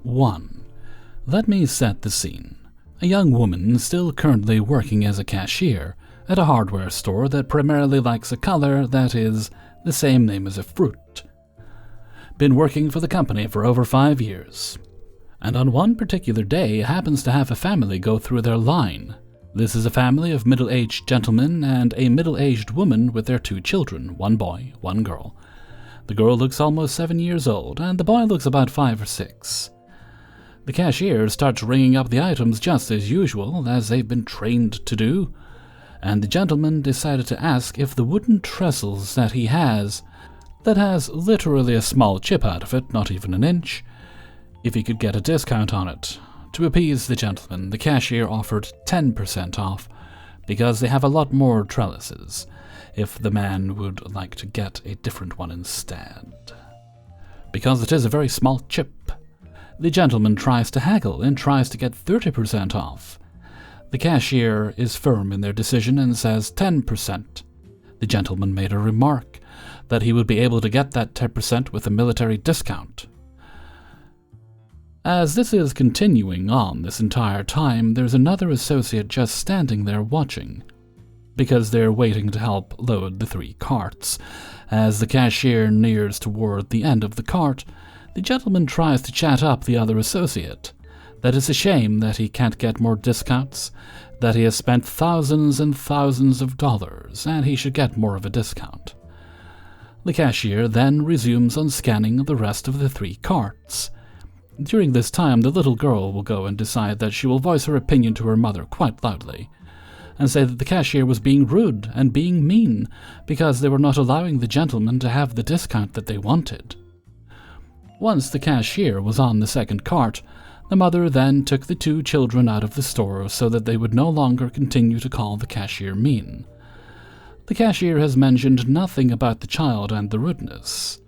1. Let me set the scene. A young woman still currently working as a cashier at a hardware store that primarily likes a color that is the same name as a fruit. Been working for the company for over 5 years. And on one particular day happens to have a family go through their line. This is a family of middle-aged gentlemen and a middle-aged woman with their 2 children, 1 boy, 1 girl. The girl looks almost 7 years old, and the boy looks about 5 or 6. The cashier starts ringing up the items just as usual, as they've been trained to do, and the gentleman decided to ask if the wooden trestles that he has, that has literally a small chip out of it, not even an inch, if he could get a discount on it. To appease the gentleman, the cashier offered 10% off, because they have a lot more trellises, if the man would like to get a different one instead. Because it is a very small chip. The gentleman tries to haggle and tries to get 30% off. The cashier is firm in their decision and says 10%. The gentleman made a remark that he would be able to get that 10% with a military discount. As this is continuing on this entire time, there's another associate just standing there watching, because they're waiting to help load the 3 carts. As the cashier nears toward the end of the cart, the gentleman tries to chat up the other associate, that it's a shame that he can't get more discounts, that he has spent thousands and thousands of dollars, and he should get more of a discount. The cashier then resumes on scanning the rest of the 3 carts. During this time, the little girl will go and decide that she will voice her opinion to her mother quite loudly, and say that the cashier was being rude and being mean because they were not allowing the gentleman to have the discount that they wanted. Once the cashier was on the second cart, the mother then took the 2 children out of the store so that they would no longer continue to call the cashier mean. The cashier has mentioned nothing about the child and the rudeness.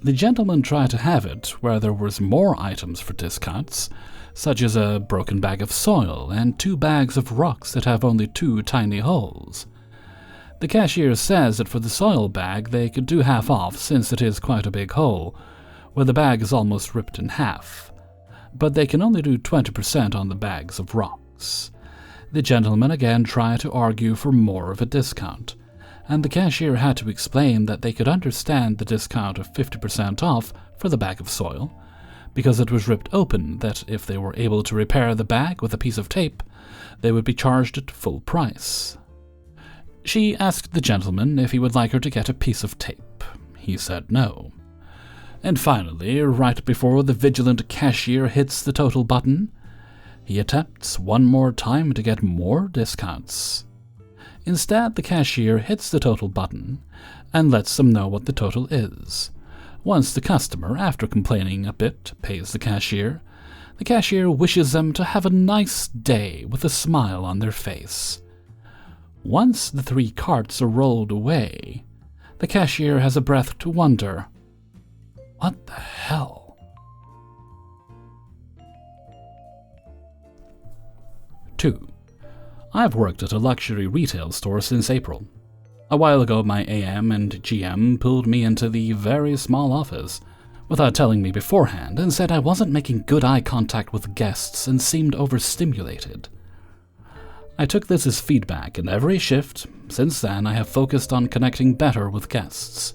The gentleman tried to have it where there was more items for discounts, such as a broken bag of soil and 2 bags of rocks that have only 2 tiny holes. The cashier says that for the soil bag they could do half off since it is quite a big hole, where the bag is almost ripped in half, but they can only do 20% on the bags of rocks. The gentleman again tried to argue for more of a discount, and the cashier had to explain that they could understand the discount of 50% off for the bag of soil, because it was ripped open, that if they were able to repair the bag with a piece of tape, they would be charged at full price. She asked the gentleman if he would like her to get a piece of tape. He said no. And finally, right before the vigilant cashier hits the total button, he attempts one more time to get more discounts. Instead, the cashier hits the total button and lets them know what the total is. Once the customer, after complaining a bit, pays the cashier wishes them to have a nice day with a smile on their face. Once the 3 carts are rolled away, the cashier has a breath to wonder, what the hell? 2. I've worked at a luxury retail store since April. A while ago, my AM and GM pulled me into the very small office without telling me beforehand and said I wasn't making good eye contact with guests and seemed overstimulated. I took this as feedback, and every shift since then I have focused on connecting better with guests.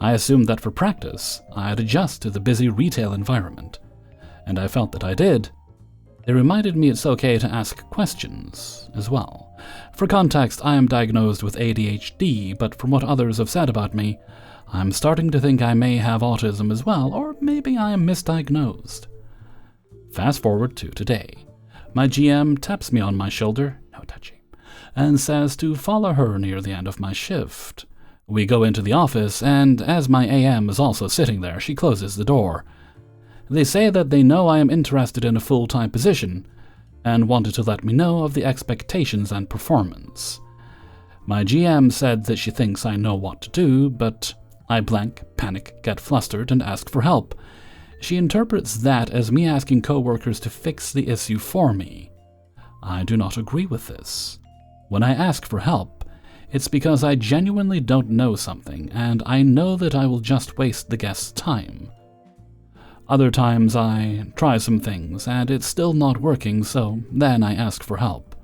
I assumed that for practice I'd adjust to the busy retail environment, and I felt that I did. They reminded me it's okay to ask questions as well. For context, I am diagnosed with ADHD, but from what others have said about me, I'm starting to think I may have autism as well, or maybe I am misdiagnosed. Fast forward to today. My GM taps me on my shoulder, no touching, and says to follow her near the end of my shift. We go into the office, and as my AM is also sitting there, she closes the door. They say that they know I am interested in a full-time position, and wanted to let me know of the expectations and performance. My GM said that she thinks I know what to do, but I blank, panic, get flustered, and ask for help. She interprets that as me asking coworkers to fix the issue for me. I do not agree with this. When I ask for help, it's because I genuinely don't know something, and I know that I will just waste the guest's time. Other times I try some things and it's still not working, so then I ask for help.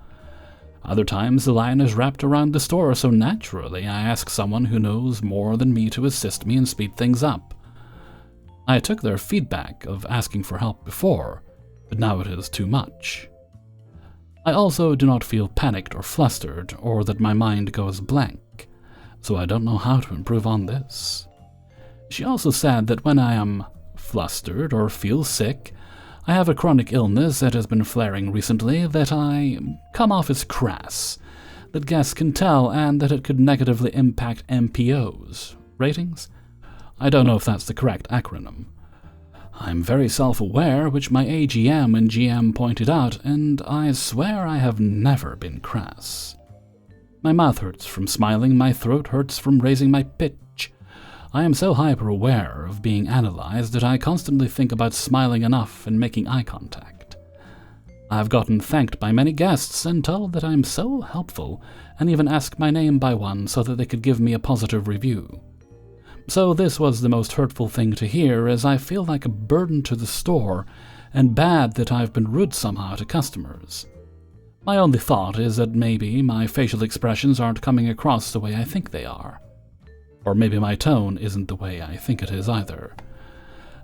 Other times the line is wrapped around the store, so naturally I ask someone who knows more than me to assist me and speed things up. I took their feedback of asking for help before, but now it is too much. I also do not feel panicked or flustered, or that my mind goes blank, so I don't know how to improve on this. She also said that when I am flustered or feel sick, I have a chronic illness that has been flaring recently, that I come off as crass, that guests can tell, and that it could negatively impact MPOs. Ratings? I don't know if that's the correct acronym. I'm very self-aware, which my AGM and GM pointed out, and I swear I have never been crass. My mouth hurts from smiling, my throat hurts from raising my pitch. I am so hyper-aware of being analyzed that I constantly think about smiling enough and making eye contact. I've gotten thanked by many guests and told that I am so helpful, and even asked my name by one so that they could give me a positive review. So this was the most hurtful thing to hear, as I feel like a burden to the store, and bad that I've been rude somehow to customers. My only thought is that maybe my facial expressions aren't coming across the way I think they are. Or maybe my tone isn't the way I think it is either.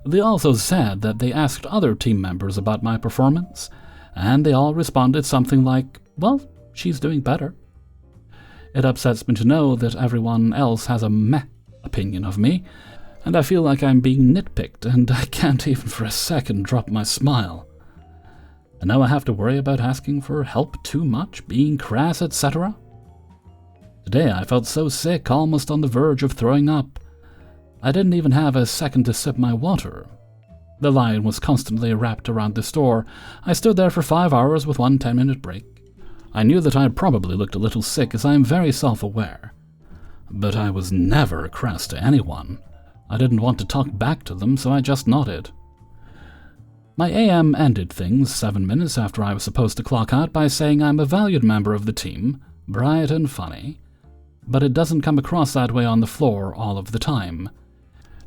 They also said that they asked other team members about my performance, and they all responded something like, well, she's doing better. It upsets me to know that everyone else has a meh opinion of me, and I feel like I'm being nitpicked, and I can't even for a second drop my smile. And now I have to worry about asking for help too much, being crass, etc. Today I felt so sick, almost on the verge of throwing up. I didn't even have a second to sip my water. The line was constantly wrapped around the store. I stood there for 5 hours with one 10-minute break. I knew that I probably looked a little sick, as I am very self-aware. But I was never crass to anyone. I didn't want to talk back to them, so I just nodded. My AM ended things 7 minutes after I was supposed to clock out by saying I'm a valued member of the team, bright and funny, but it doesn't come across that way on the floor all of the time.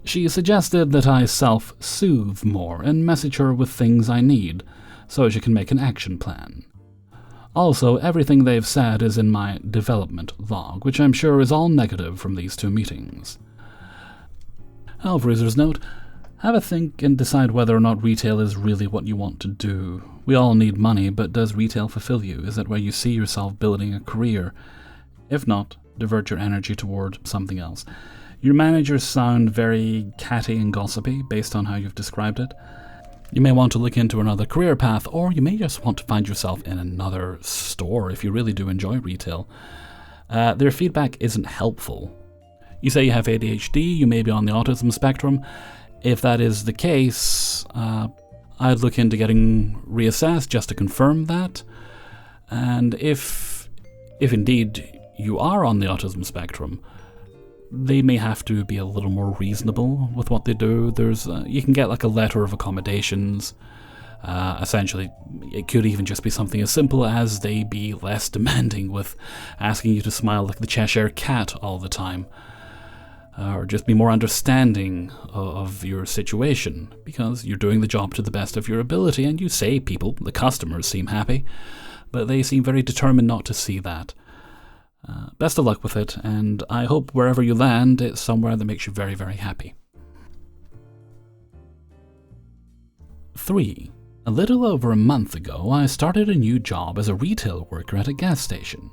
She suggested that I self-soothe more and message her with things I need, so she can make an action plan. Also, everything they've said is in my development log, which I'm sure is all negative from these 2 meetings. Alfreezer's note: have a think and decide whether or not retail is really what you want to do. We all need money, but does retail fulfill you? Is that where you see yourself building a career? If not, divert your energy toward something else. Your managers sound very catty and gossipy based on how you've described it. You may want to look into another career path, or you may just want to find yourself in another store if you really do enjoy retail. Their feedback isn't helpful. You say you have ADHD, you may be on the autism spectrum. If that is the case, I'd look into getting reassessed just to confirm that. And if indeed you are on the autism spectrum, they may have to be a little more reasonable with what they do. You can get like a letter of accommodations. Essentially, it could even just be something as simple as they be less demanding with asking you to smile like the Cheshire Cat all the time. Or just be more understanding of your situation, because you're doing the job to the best of your ability, and you say the customers seem happy, but they seem very determined not to see that. Best of luck with it, and I hope wherever you land, it's somewhere that makes you very, very happy. 3. A little over a month ago, I started a new job as a retail worker at a gas station.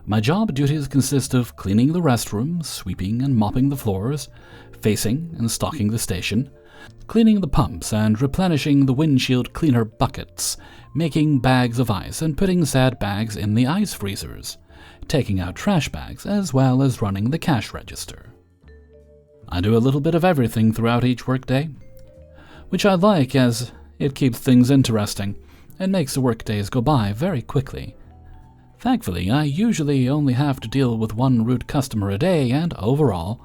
My job duties consist of cleaning the restrooms, sweeping and mopping the floors, facing and stocking the station, cleaning the pumps and replenishing the windshield cleaner buckets, making bags of ice and putting said bags in the ice freezers, taking out trash bags, as well as running the cash register. I do a little bit of everything throughout each workday, which I like as it keeps things interesting and makes the workdays go by very quickly. Thankfully, I usually only have to deal with one rude customer a day, and overall,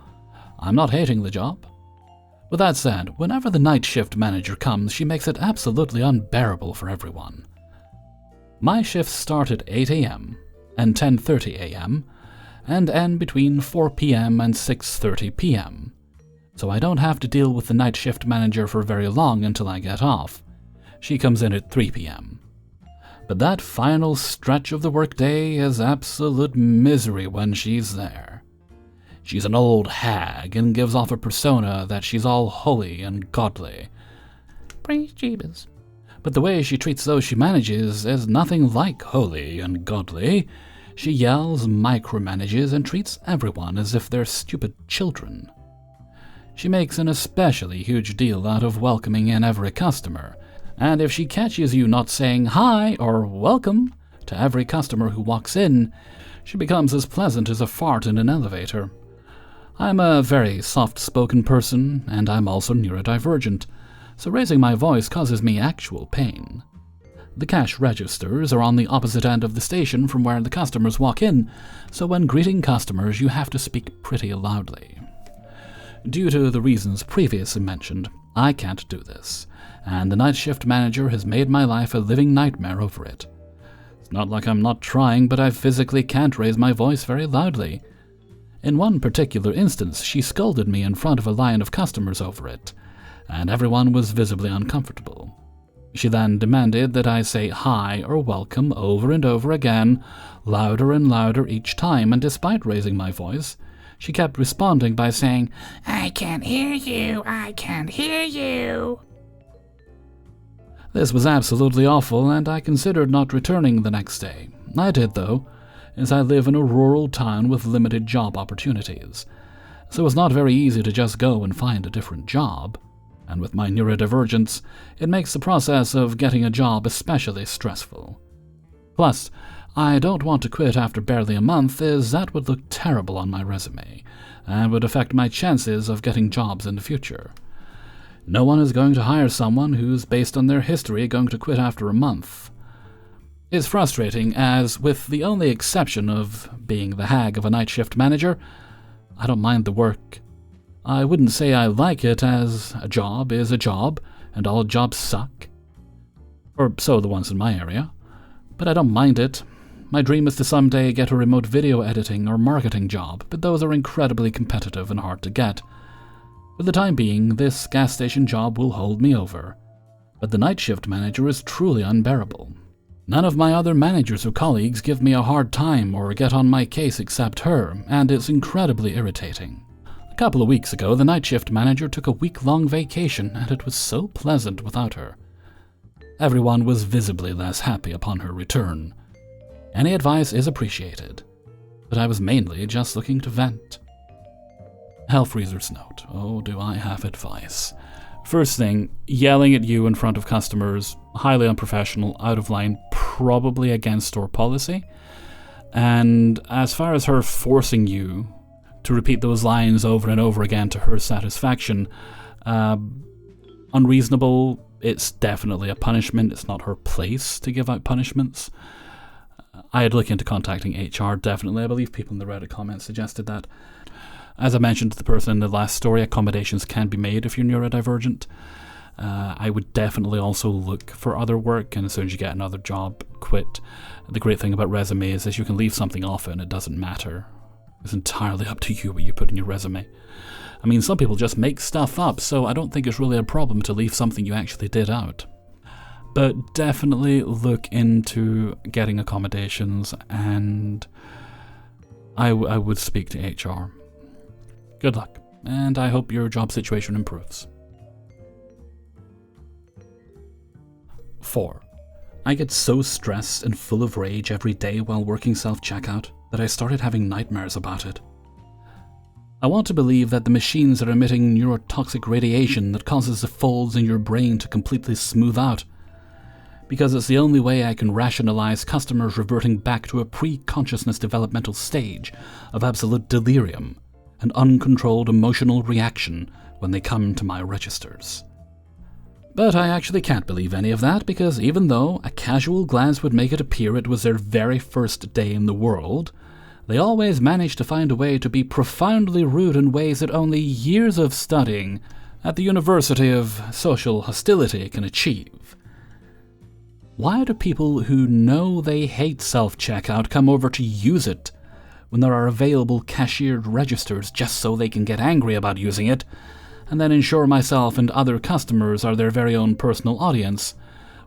I'm not hating the job. With that said, whenever the night shift manager comes, she makes it absolutely unbearable for everyone. My shifts start at 8 a.m. and 10:30 a.m. and end between 4 p.m. and 6:30 p.m. so I don't have to deal with the night shift manager for very long until I get off. She comes in at 3 p.m. But that final stretch of the workday is absolute misery when she's there. She's an old hag and gives off a persona that she's all holy and godly. Praise Jeebus. But the way she treats those she manages is nothing like holy and godly. She yells, micromanages, and treats everyone as if they're stupid children. She makes an especially huge deal out of welcoming in every customer, and if she catches you not saying hi or welcome to every customer who walks in, she becomes as pleasant as a fart in an elevator. I'm a very soft-spoken person, and I'm also neurodivergent, so raising my voice causes me actual pain. The cash registers are on the opposite end of the station from where the customers walk in, so when greeting customers you have to speak pretty loudly. Due to the reasons previously mentioned, I can't do this, and the night shift manager has made my life a living nightmare over it. It's not like I'm not trying, but I physically can't raise my voice very loudly. In one particular instance, she scolded me in front of a line of customers over it, and everyone was visibly uncomfortable. She then demanded that I say hi or welcome over and over again, louder and louder each time, and despite raising my voice, she kept responding by saying, "I can't hear you, I can't hear you." This was absolutely awful, and I considered not returning the next day. I did, though, as I live in a rural town with limited job opportunities, so it's not very easy to just go and find a different job, and with my neurodivergence, it makes the process of getting a job especially stressful. Plus, I don't want to quit after barely a month, as that would look terrible on my resume, and would affect my chances of getting jobs in the future. No one is going to hire someone who's, based on their history, going to quit after a month. It's frustrating, as, with the only exception of being the hag of a night shift manager, I don't mind the work. I wouldn't say I like it, as a job is a job, and all jobs suck. Or so the ones in my area. But I don't mind it. My dream is to someday get a remote video editing or marketing job, but those are incredibly competitive and hard to get. For the time being, this gas station job will hold me over. But the night shift manager is truly unbearable. None of my other managers or colleagues give me a hard time or get on my case except her, and it's incredibly irritating. A couple of weeks ago, the night shift manager took a week-long vacation, and it was so pleasant without her. Everyone was visibly less happy upon her return. Any advice is appreciated, but I was mainly just looking to vent. Hellfreezer's note. Oh, do I have advice. First thing, yelling at you in front of customers, highly unprofessional, out of line, probably against store policy. And as far as her forcing you to repeat those lines over and over again to her satisfaction, unreasonable. It's definitely a punishment. It's not her place to give out punishments. I'd look into contacting HR, definitely. I believe people in the Reddit comments suggested that. As I mentioned to the person in the last story, accommodations can be made if you're neurodivergent. I would definitely also look for other work, and as soon as you get another job, quit. The great thing about resumes is you can leave something off and it doesn't matter. It's entirely up to you what you put in your resume. I mean, some people just make stuff up, so I don't think it's really a problem to leave something you actually did out. But definitely look into getting accommodations, and I would speak to HR. Good luck, and I hope your job situation improves. 4. I get so stressed and full of rage every day while working self-checkout that I started having nightmares about it. I want to believe that the machines are emitting neurotoxic radiation that causes the folds in your brain to completely smooth out, because it's the only way I can rationalize customers reverting back to a pre-consciousness developmental stage of absolute delirium and uncontrolled emotional reaction when they come to my registers. But I actually can't believe any of that, because even though a casual glance would make it appear it was their very first day in the world, they always manage to find a way to be profoundly rude in ways that only years of studying at the University of Social Hostility can achieve. Why do people who know they hate self-checkout come over to use it when there are available cashiered registers just so they can get angry about using it, and then ensure myself and other customers are their very own personal audience,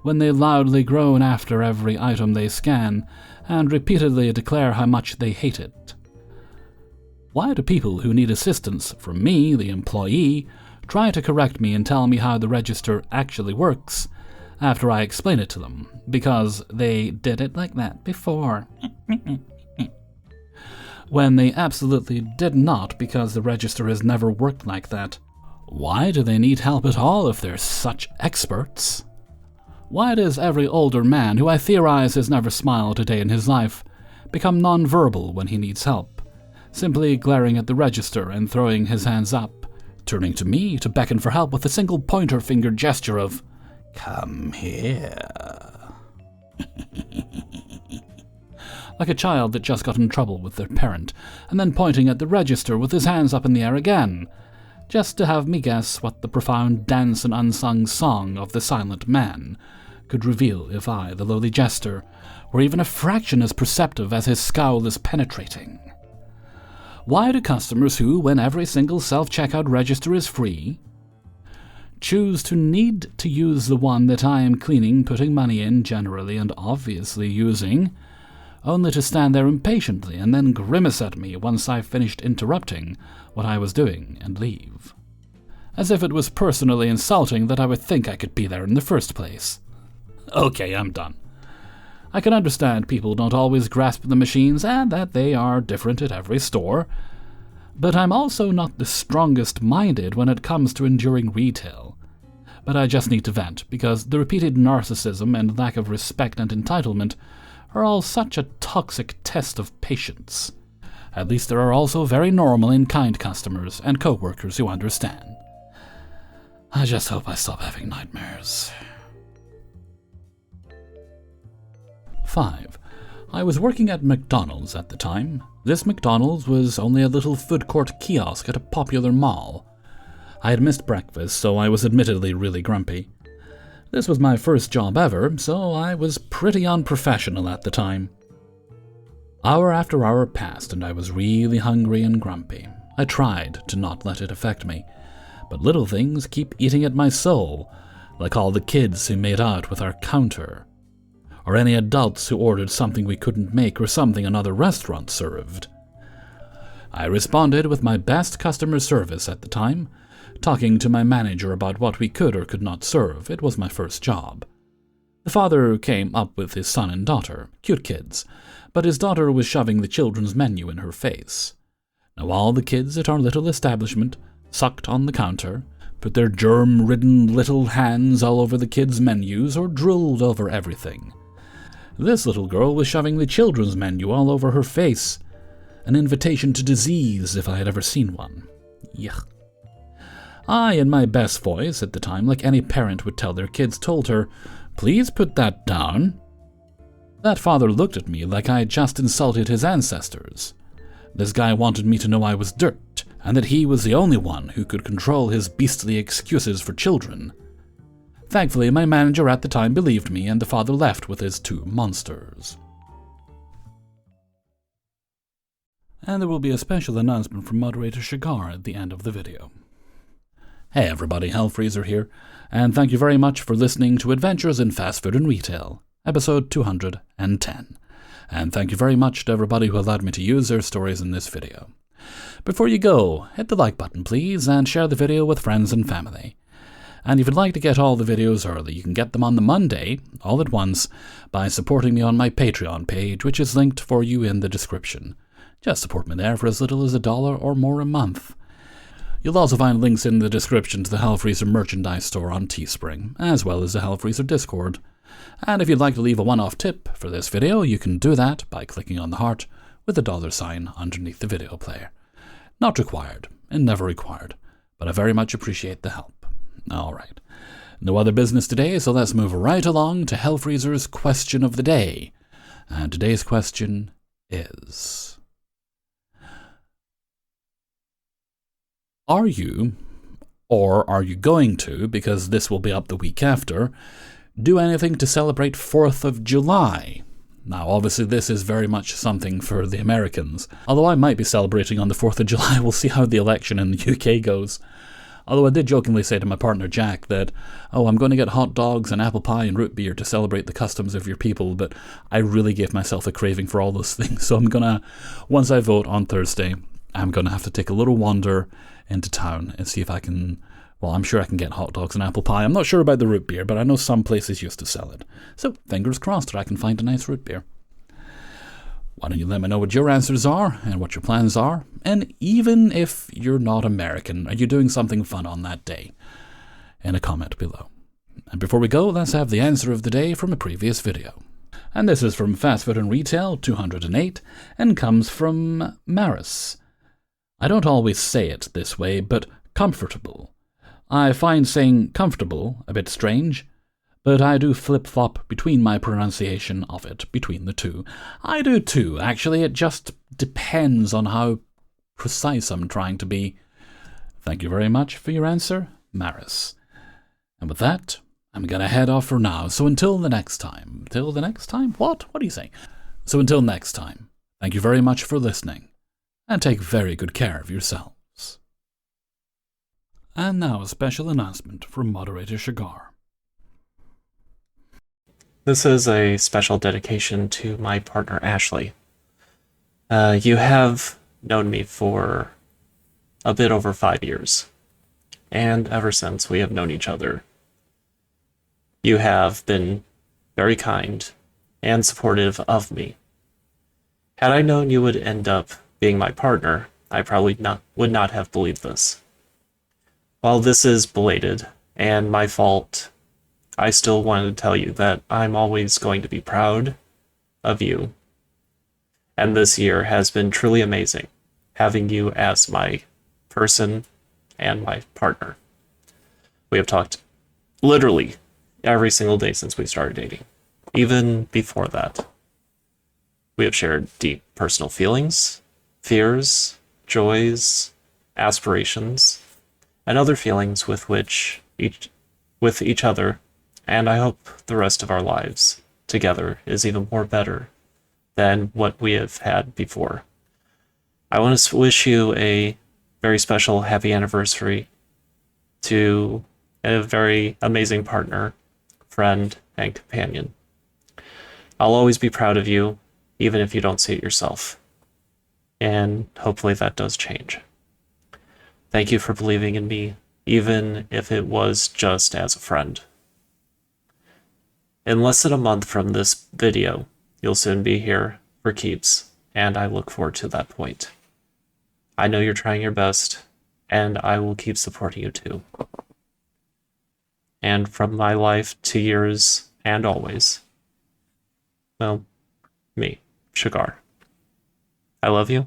when they loudly groan after every item they scan, and repeatedly declare how much they hate it. Why do people who need assistance from me, the employee, try to correct me and tell me how the register actually works after I explain it to them? Because they did it like that before. When they absolutely did not, because the register has never worked like that. Why do they need help at all if they're such experts? Why does every older man, who I theorize has never smiled a day in his life, become non-verbal when he needs help, simply glaring at the register and throwing his hands up, turning to me to beckon for help with a single pointer finger gesture of, "Come here." Like a child that just got in trouble with their parent, and then pointing at the register with his hands up in the air again, just to have me guess what the profound dance and unsung song of the silent man could reveal if I, the lowly jester, were even a fraction as perceptive as his scowl is penetrating. Why do customers who, when every single self-checkout register is free, choose to need to use the one that I am cleaning, putting money in, generally and obviously using, only to stand there impatiently and then grimace at me once I've finished interrupting what I was doing and leave? As if it was personally insulting that I would think I could be there in the first place. Okay, I'm done. I can understand people don't always grasp the machines and that they are different at every store, but I'm also not the strongest minded when it comes to enduring retail. But I just need to vent, because the repeated narcissism and lack of respect and entitlement are all such a toxic test of patience. At least there are also very normal and kind customers and co-workers who understand. I just hope I stop having nightmares. 5. I was working at McDonald's at the time. This McDonald's was only a little food court kiosk at a popular mall. I had missed breakfast, so I was admittedly really grumpy. This was my first job ever, so I was pretty unprofessional at the time. Hour after hour passed, and I was really hungry and grumpy. I tried to not let it affect me, but little things keep eating at my soul, like all the kids who made out with our counter, or any adults who ordered something we couldn't make or something another restaurant served. I responded with my best customer service at the time, talking to my manager about what we could or could not serve. It was my first job. The father came up with his son and daughter, cute kids, but his daughter was shoving the children's menu in her face. Now all the kids at our little establishment sucked on the counter, put their germ-ridden little hands all over the kids' menus, or drooled over everything. This little girl was shoving the children's menu all over her face, an invitation to disease if I had ever seen one. Yuck. I, in my best voice at the time, like any parent would tell their kids, told her, "Please put that down." That father looked at me like I had just insulted his ancestors. This guy wanted me to know I was dirt, and that he was the only one who could control his beastly excuses for children. Thankfully, my manager at the time believed me, and the father left with his 2 monsters. And there will be a special announcement from moderator Shigar at the end of the video. Hey everybody, Hellfreezer here, and thank you very much for listening to Adventures in Fast Food and Retail, episode 210. And thank you very much to everybody who allowed me to use their stories in this video. Before you go, hit the like button please, and share the video with friends and family. And if you'd like to get all the videos early, you can get them on the Monday, all at once, by supporting me on my Patreon page, which is linked for you in the description. Just support me there for as little as $1 or more a month. You'll also find links in the description to the Hellfreezer merchandise store on Teespring, as well as the Hellfreezer Discord. And if you'd like to leave a one-off tip for this video, you can do that by clicking on the heart with the $sign underneath the video player. Not required, and never required, but I very much appreciate the help. Alright, no other business today, so let's move right along to Hellfreezer's question of the day. And today's question is: Are you, or are you going to, because this will be up the week after, do anything to celebrate 4th of July? Now, obviously this is very much something for the Americans, although I might be celebrating on the 4th of July. We'll see how the election in the UK goes. Although I did jokingly say to my partner Jack that, oh, I'm going to get hot dogs and apple pie and root beer to celebrate the customs of your people, but I really gave myself a craving for all those things. So I'm going to, once I vote on Thursday, I'm going to have to take a little wander into town and see if I can, well, I'm sure I can get hot dogs and apple pie. I'm not sure about the root beer, but I know some places used to sell it. So fingers crossed that I can find a nice root beer. Why don't you let me know what your answers are and what your plans are? And even if you're not American, are you doing something fun on that day? In a comment below. And before we go, let's have the answer of the day from a previous video. And this is from Fast Food and Retail 208 and comes from Maris. I don't always say it this way, but comfortable. I find saying comfortable a bit strange, but I do flip-flop between my pronunciation of it, between the two. I do too, actually. It just depends on how precise I'm trying to be. Thank you very much for your answer, Maris. And with that, I'm gonna head off for now. So until the next time. Till the next time? What? What are you saying? So until next time, thank you very much for listening, and take very good care of yourselves. And now a special announcement from Moderator Shigar. This is a special dedication to my partner, Ashley. You have known me for a bit over 5 years, and ever since we have known each other, you have been very kind and supportive of me. Had I known you would end up being my partner, I probably would not have believed this. While this is belated and my fault, I still wanted to tell you that I'm always going to be proud of you. And this year has been truly amazing, having you as my person and my partner. We have talked literally every single day since we started dating. Even before that, we have shared deep personal feelings, fears, joys, aspirations, and other feelings with each other. And I hope the rest of our lives together is even more better than what we have had before. I want to wish you a very special happy anniversary to a very amazing partner, friend, and companion. I'll always be proud of you, even if you don't see it yourself. And hopefully that does change. Thank you for believing in me, even if it was just as a friend. In less than a month from this video, you'll soon be here for keeps, and I look forward to that point. I know you're trying your best, and I will keep supporting you too. And from my life to yours and always, well, me, Shigar. I love you,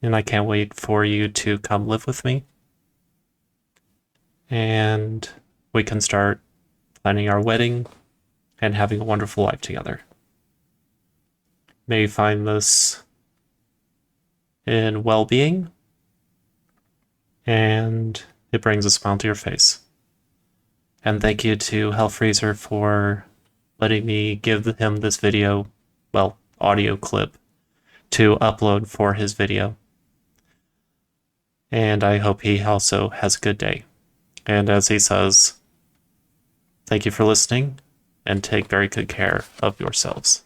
and I can't wait for you to come live with me, and we can start planning our wedding and having a wonderful life together. May you find this in well-being, and it brings a smile to your face. And thank you to Hellfreezer for letting me give him this video, well, audio clip, to upload for his video. And I hope he also has a good day. And as he says, thank you for listening, and take very good care of yourselves.